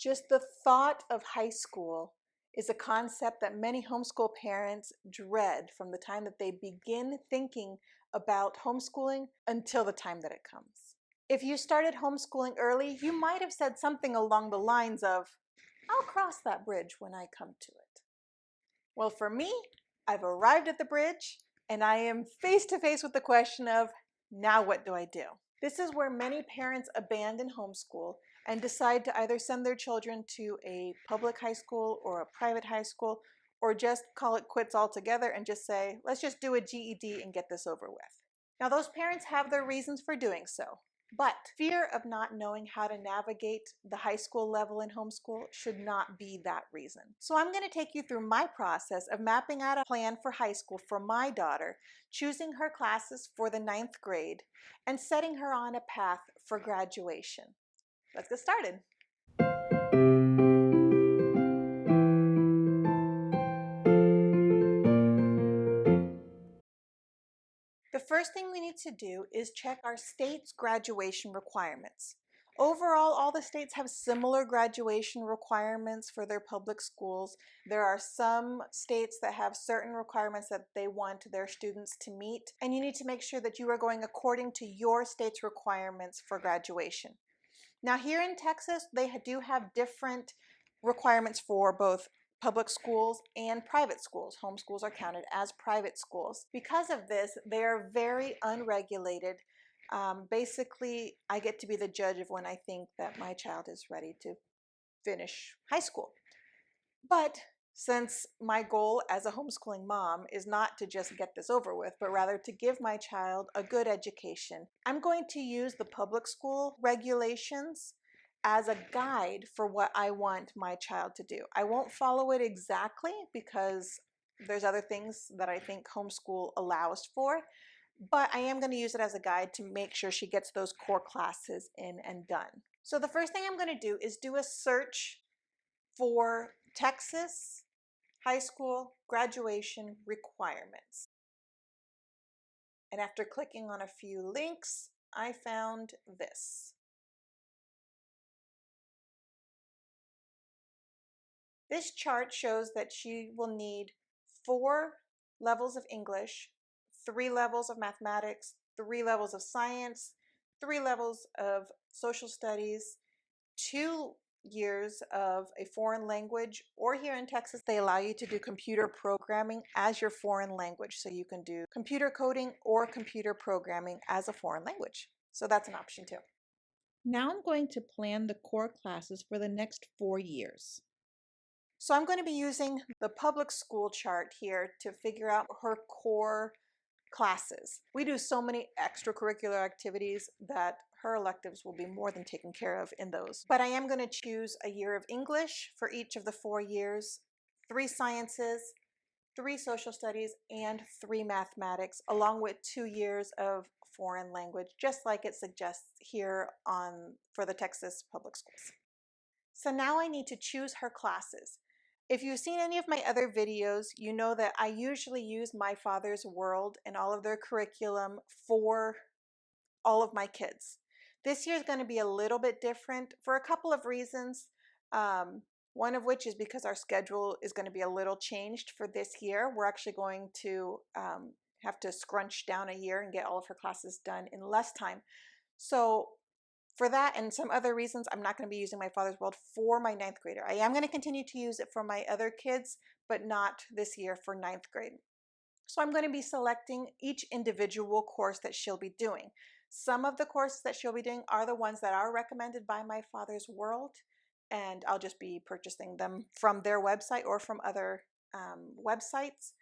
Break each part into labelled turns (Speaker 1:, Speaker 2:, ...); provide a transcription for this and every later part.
Speaker 1: Just the thought of high school is a concept that many homeschool parents dread from the time that they begin thinking about homeschooling until the time that it comes. If you started homeschooling early, you might have said something along the lines of, "I'll cross that bridge when I come to it." Well, for me, I've arrived at the bridge and I am face to face with the question of, now what do I do? This is where many parents abandon homeschool and decide to either send their children to a public high school or a private high school, or just call it quits altogether and just say, let's just do a GED and get this over with. Now, those parents have their reasons for doing so, but fear of not knowing how to navigate the high school level in homeschool should not be that reason. So I'm going to take you through my process of mapping out a plan for high school for my daughter, choosing her classes for the 9th grade, and setting her on a path for graduation. Let's get started. The first thing we need to do is check our state's graduation requirements. Overall, all the states have similar graduation requirements for their public schools. There are some states that have certain requirements that they want their students to meet, and you need to make sure that you are going according to your state's requirements for graduation. Now, here in Texas, they do have different requirements for both public schools and private schools. Homeschools are counted as private schools. Because of this, they are very unregulated. Basically, I get to be the judge of when I think that my child is ready to finish high school. But since my goal as a homeschooling mom is not to just get this over with, but rather to give my child a good education, I'm going to use the public school regulations as a guide for what I want my child to do. I won't follow it exactly because there's other things that I think homeschool allows for, but I am going to use it as a guide to make sure she gets those core classes in and done. So the first thing I'm going to do is do a search for Texas high school graduation requirements. And after clicking on a few links, I found this. This chart shows that she will need 4 levels of English, 3 levels of mathematics, 3 levels of science, 3 levels of social studies, 2 years of a foreign language, or here in Texas, they allow you to do computer programming as your foreign language. So you can do computer coding or computer programming as a foreign language. So that's an option too.
Speaker 2: Now I'm going to plan the core classes for the next 4 years.
Speaker 1: So I'm going to be using the public school chart here to figure out her core classes. We do so many extracurricular activities that her electives will be more than taken care of in those. But I am going to choose a year of English for each of the 4 years, 3 sciences, 3 social studies, and 3 mathematics, along with 2 years of foreign language, just like it suggests here for the Texas public schools. So now I need to choose her classes. If you've seen any of my other videos, you know that I usually use My Father's World and all of their curriculum for all of my kids. This year is going to be a little bit different for a couple of reasons. One of which is because our schedule is going to be a little changed for this year. We're actually going to have to scrunch down a year and get all of her classes done in less time. So for that and some other reasons, I'm not going to be using My Father's World for my 9th grader. I am going to continue to use it for my other kids, but not this year for 9th grade. So I'm going to be selecting each individual course that she'll be doing. Some of the courses that she'll be doing are the ones that are recommended by My Father's World, and I'll just be purchasing them from their website or from other websites.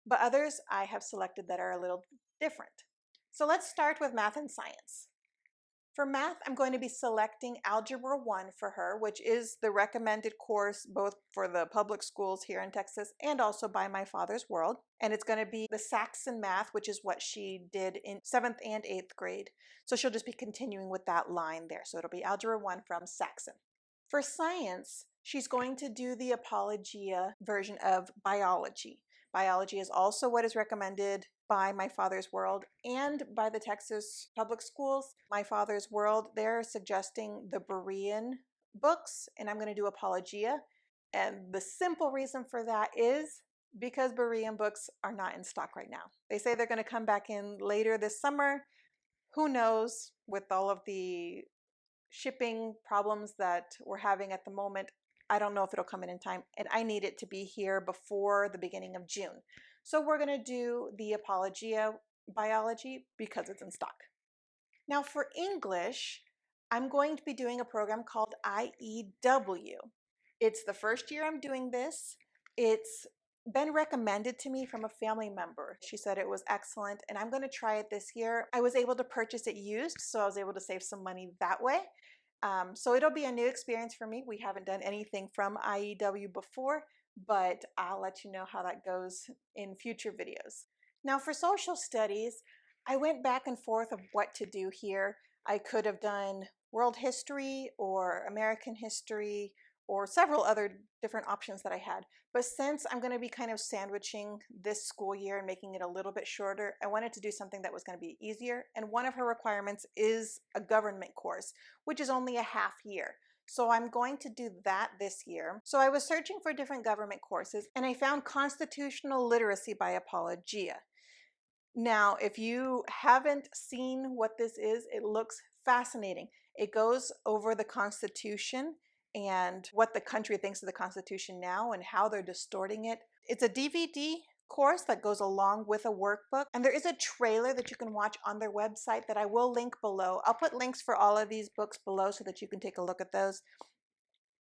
Speaker 1: But others I have selected that are a little different. So let's start with math and science. For math, I'm going to be selecting Algebra I for her, which is the recommended course both for the public schools here in Texas and also by My Father's World. And it's going to be the Saxon math, which is what she did in 7th and 8th grade. So she'll just be continuing with that line there. So it'll be Algebra I from Saxon. For science, she's going to do the Apologia version of biology. Biology is also what is recommended by My Father's World and by the Texas public schools. My Father's World, they're suggesting the Berean books and I'm going to do Apologia. And the simple reason for that is because Berean books are not in stock right now. They say they're going to come back in later this summer. Who knows, with all of the shipping problems that we're having at the moment, I don't know if it'll come in time, and I need it to be here before the beginning of June. So we're going to do the Apologia Biology because it's in stock. Now for English, I'm going to be doing a program called IEW. It's the first year I'm doing this. It's been recommended to me from a family member. She said it was excellent, and I'm going to try it this year. I was able to purchase it used, so I was able to save some money that way. So it'll be a new experience for me. We haven't done anything from IEW before, but I'll let you know how that goes in future videos. Now for social studies, I went back and forth of what to do here. I could have done world history or American history or several other different options that I had. But since I'm going to be kind of sandwiching this school year and making it a little bit shorter, I wanted to do something that was going to be easier. And one of her requirements is a government course, which is only a half year. So I'm going to do that this year. So I was searching for different government courses and I found Constitutional Literacy by Apologia. Now, if you haven't seen what this is, it looks fascinating. It goes over the Constitution and what the country thinks of the Constitution now and how they're distorting it. It's a DVD course that goes along with a workbook, and there is a trailer that you can watch on their website that I will link below. I'll put links for all of these books below so that you can take a look at those.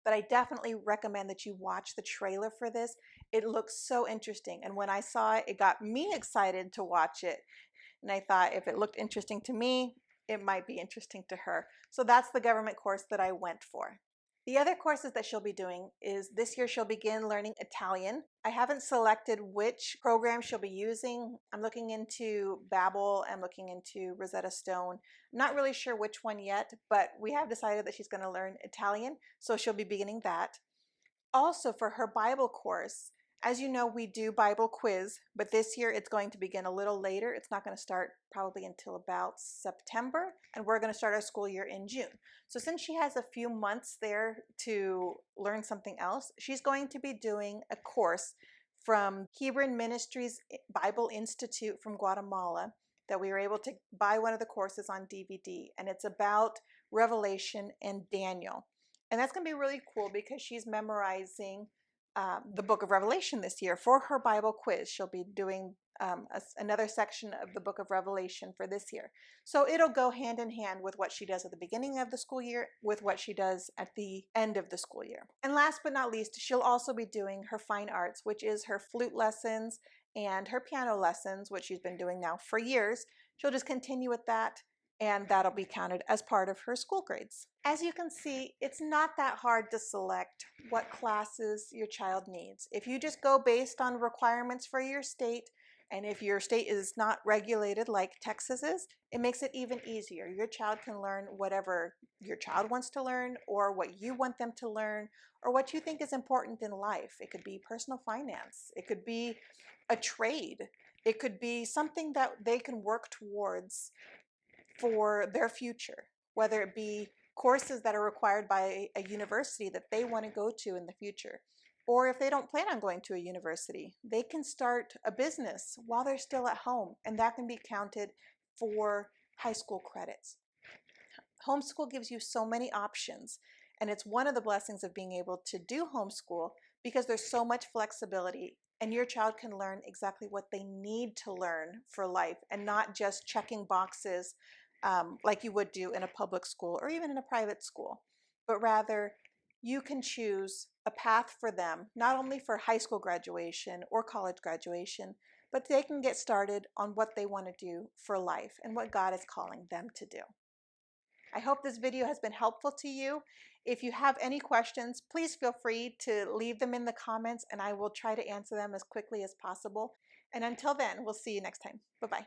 Speaker 1: But I definitely recommend that you watch the trailer for this. It looks so interesting, and when I saw it, it got me excited to watch it. And I thought if it looked interesting to me, it might be interesting to her. So that's the government course that I went for. The other courses that she'll be doing is this year she'll begin learning Italian. I haven't selected which program she'll be using. I'm looking into Babbel, I'm looking into Rosetta Stone. I'm not really sure which one yet, but we have decided that she's going to learn Italian, so she'll be beginning that. Also for her Bible course, as you know, we do Bible quiz, but this year it's going to begin a little later. It's not going to start probably until about September, and we're going to start our school year in June. So since she has a few months there to learn something else, she's going to be doing a course from Hebron Ministries Bible Institute from Guatemala that we were able to buy one of the courses on DVD, and it's about Revelation and Daniel. And that's going to be really cool because she's memorizing the book of Revelation this year for her Bible quiz. She'll be doing another section of the book of Revelation for this year. So it'll go hand in hand with what she does at the beginning of the school year with what she does at the end of the school year. And last but not least, she'll also be doing her fine arts, which is her flute lessons and her piano lessons, which she's been doing now for years. She'll just continue with that, and that'll be counted as part of her school grades. As you can see, it's not that hard to select what classes your child needs. If you just go based on requirements for your state, and if your state is not regulated like Texas is, it makes it even easier. Your child can learn whatever your child wants to learn, or what you want them to learn, or what you think is important in life. It could be personal finance. It could be a trade. It could be something that they can work towards for their future, whether it be courses that are required by a university that they want to go to in the future. Or if they don't plan on going to a university, they can start a business while they're still at home, and that can be counted for high school credits. Homeschool gives you so many options, and it's one of the blessings of being able to do homeschool because there's so much flexibility, and your child can learn exactly what they need to learn for life and not just checking boxes like you would do in a public school or even in a private school, but rather you can choose a path for them, not only for high school graduation or college graduation, but they can get started on what they want to do for life and what God is calling them to do. I hope this video has been helpful to you. If you have any questions, please feel free to leave them in the comments and I will try to answer them as quickly as possible. And until then, we'll see you next time. Bye-bye.